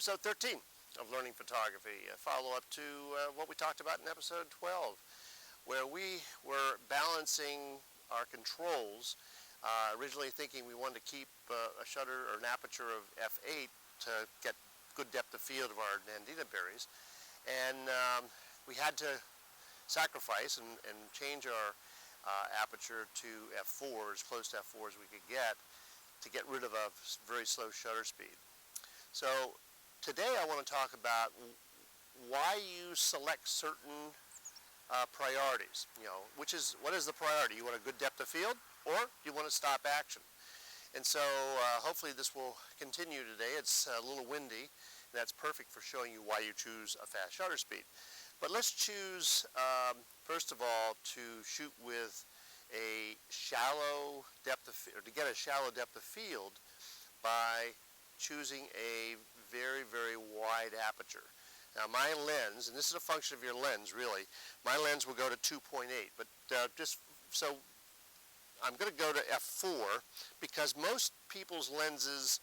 episode 13 of Learning Photography, a follow-up to what we talked about in episode 12, where we were balancing our controls, originally thinking we wanted to keep a shutter or an aperture of f8 to get good depth of field of our Nandina berries, and we had to sacrifice and change our aperture to f4, as close to f4 as we could get, to get rid of a very slow shutter speed. So today I want to talk about why you select certain priorities. What is the priority? You want a good depth of field, or you want to stop action? And so hopefully this will continue today. It's a little windy, and that's perfect for showing you why you choose a fast shutter speed. But let's choose, first of all, to shoot with a shallow depth of field, or to get a shallow depth of field by choosing a very, very wide aperture. Now my lens, and this is a function of your lens really, my lens will go to 2.8, but just so I'm going to go to f4 because most people's lenses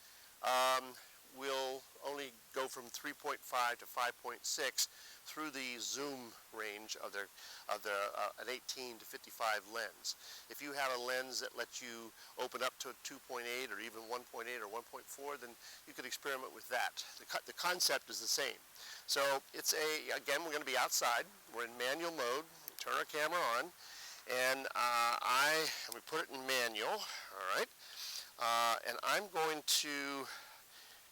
will only go from 3.5 to 5.6 through the zoom range of an 18 to 55 lens. If you have a lens that lets you open up to 2.8 or even 1.8 or 1.4, then you could experiment with that. The concept is the same. So it's again, we're going to be outside. We're in manual mode. Turn our camera on, and we put it in manual. All right, and I'm going to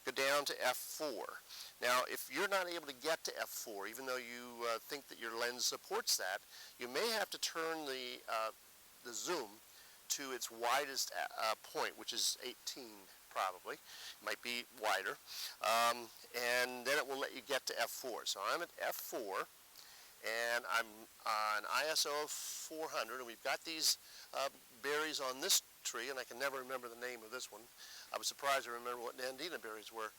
go down to f4. Now, if you're not able to get to f4, even though you think that your lens supports that, you may have to turn the zoom to its widest point, which is 18 probably. It might be wider. And then it will let you get to f4. So I'm at f4, and I'm on ISO of 400, and we've got these berries on this tree, and I can never remember the name of this one. I was surprised to remember what Nandina berries were.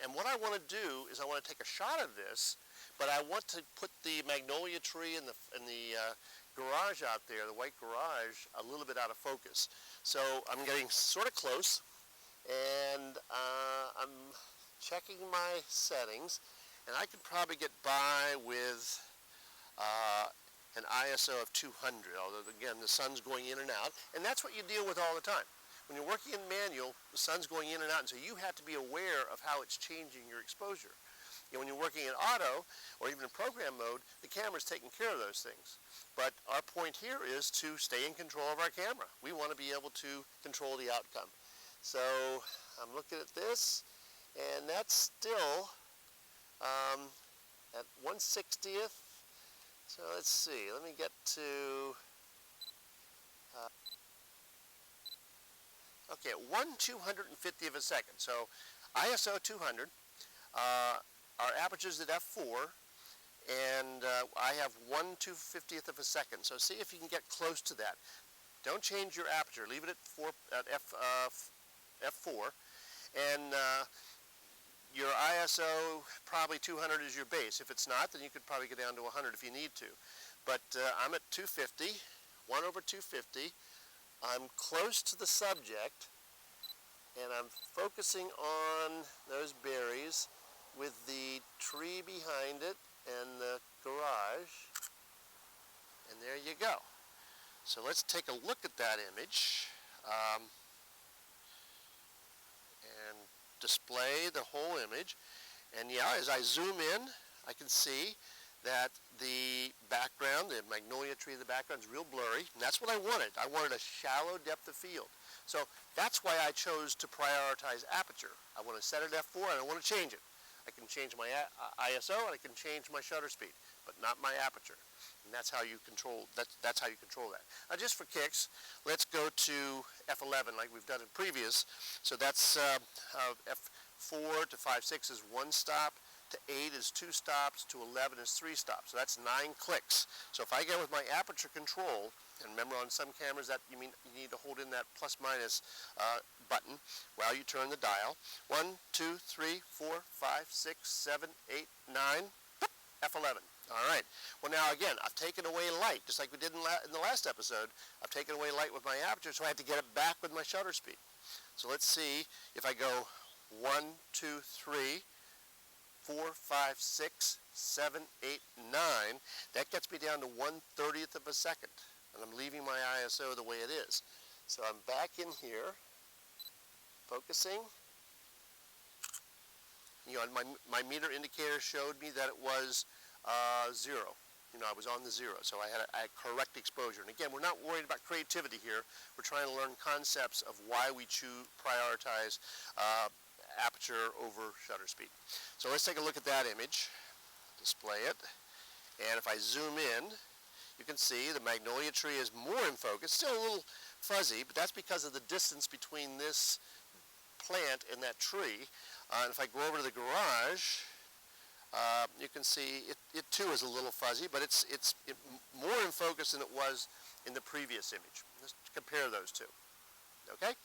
And what I want to do is I want to take a shot of this, but I want to put the magnolia tree and the garage out there, the white garage, a little bit out of focus. So I'm getting sort of close, and I'm checking my settings, and I could probably get by with an ISO of 200, although again the sun's going in and out, and that's what you deal with all the time. When you're working in manual, the sun's going in and out, and so you have to be aware of how it's changing your exposure. When you're working in auto, or even in program mode, the camera's taking care of those things. But our point here is to stay in control of our camera. We want to be able to control the outcome. So I'm looking at this, and that's still at 1/60th. So let's see, let me get to... Okay, 1/250th of a second. So ISO 200, our aperture's at f4, and I have 1/250th of a second. So see if you can get close to that. Don't change your aperture. Leave it at f4, and your ISO, probably 200 is your base. If it's not, then you could probably go down to 100 if you need to. But I'm at 250, 1/250. I'm close to the subject, and I'm focusing on those berries with the tree behind it and the garage, and there you go. So let's take a look at that image and display the whole image. And yeah, as I zoom in, I can see that the background, the magnolia tree in the background, is real blurry, and that's what I wanted. I wanted a shallow depth of field. So that's why I chose to prioritize aperture. I want to set it at f4, and I want to change it. I can change my ISO, and I can change my shutter speed, but not my aperture. And that's how you control that's how you control that. Now, just for kicks, let's go to f11 like we've done in previous. So that's f4 to 5/6 is 1 stop. To 8 is 2 stops, to 11 is 3 stops. So that's 9 clicks. So if I go with my aperture control, and remember on some cameras that you need to hold in that plus minus button while you turn the dial. 1, 2, 3, 4, 5, 6, 7, 8, 9, f11. All right. Well, now again, I've taken away light, just like we did in the last episode. I've taken away light with my aperture, so I have to get it back with my shutter speed. So let's see if I go 1, 2, 3. 4, 5, 6, 7, 8, 9. That gets me down to 1/30th of a second. And I'm leaving my ISO the way it is. So I'm back in here, focusing. You know, my meter indicator showed me that it was 0. You know, I was on the 0, so I had a correct exposure. And again, we're not worried about creativity here. We're trying to learn concepts of why we prioritize aperture over shutter speed. So let's take a look at that image, display it, and if I zoom in, you can see the magnolia tree is more in focus, still a little fuzzy, but that's because of the distance between this plant and that tree. And if I go over to the garage, you can see it too is a little fuzzy, but it's more in focus than it was in the previous image. Let's compare those two. Okay?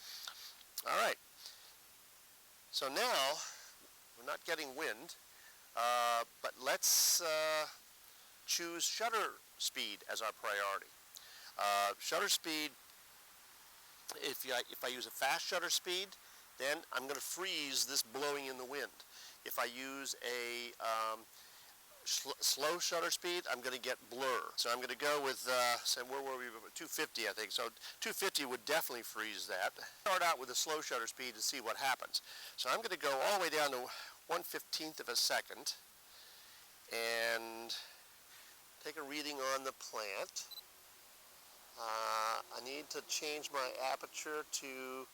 All right. So now, we're not getting wind, but let's choose shutter speed as our priority. Shutter speed, if I use a fast shutter speed, then I'm going to freeze this blowing in the wind. If I use a slow shutter speed, I'm going to get blur. So I'm going to go with, say, where were we? 250, I think. So 250 would definitely freeze that. Start out with a slow shutter speed to see what happens. So I'm going to go all the way down to 1/15th of a second and take a reading on the plant. I need to change my aperture to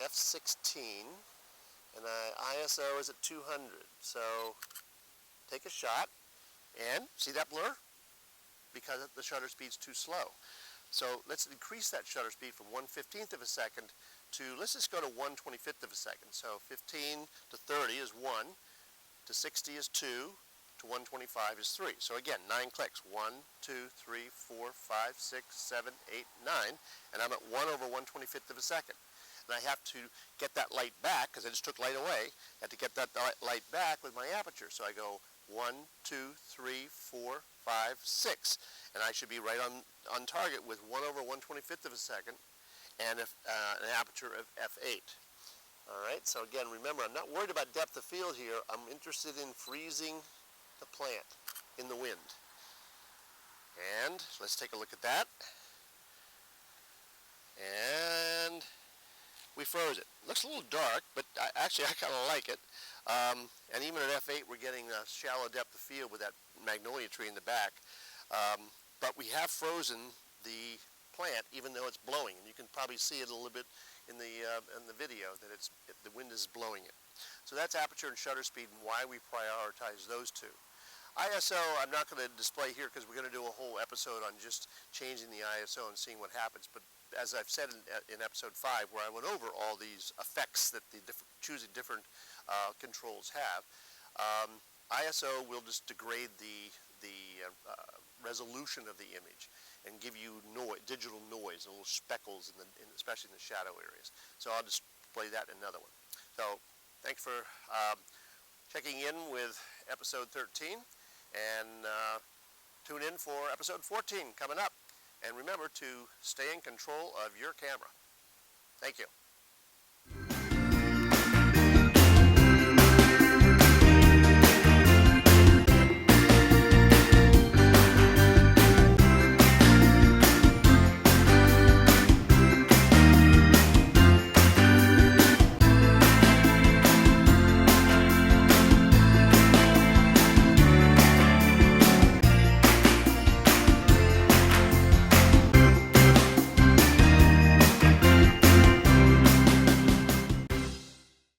f16. And ISO is at 200, so take a shot, and see that blur? Because the shutter speed's too slow. So let's increase that shutter speed from 1/15th of a second to, let's just go to 1/25th of a second. So 15 to 30 is 1, to 60 is 2, to 125 is 3. So again, 9 clicks. 1, 2, 3, 4, 5, 6, 7, 8, 9, and I'm at 1/125th of a second. And I have to get that light back, because I just took light away. I have to get that light back with my aperture. So I go 1, 2, 3, 4, 5, 6. And I should be right on target with 1/125th of a second and an aperture of f8. All right, so again, remember, I'm not worried about depth of field here. I'm interested in freezing the plant in the wind. And let's take a look at that. And we froze it. Looks a little dark, but actually I kind of like it. And even at f8, we're getting a shallow depth of field with that magnolia tree in the back. But we have frozen the plant, even though it's blowing. And you can probably see it a little bit in the video that the wind is blowing it. So that's aperture and shutter speed and why we prioritize those two. ISO, I'm not going to display here because we're going to do a whole episode on just changing the ISO and seeing what happens. But as I've said in episode 5, where I went over all these effects that choosing different controls have, ISO will just degrade the resolution of the image and give you digital noise, little speckles, especially in the shadow areas. So I'll display that in another one. So thanks for checking in with episode 13, and tune in for episode 14 coming up. And remember to stay in control of your camera. Thank you.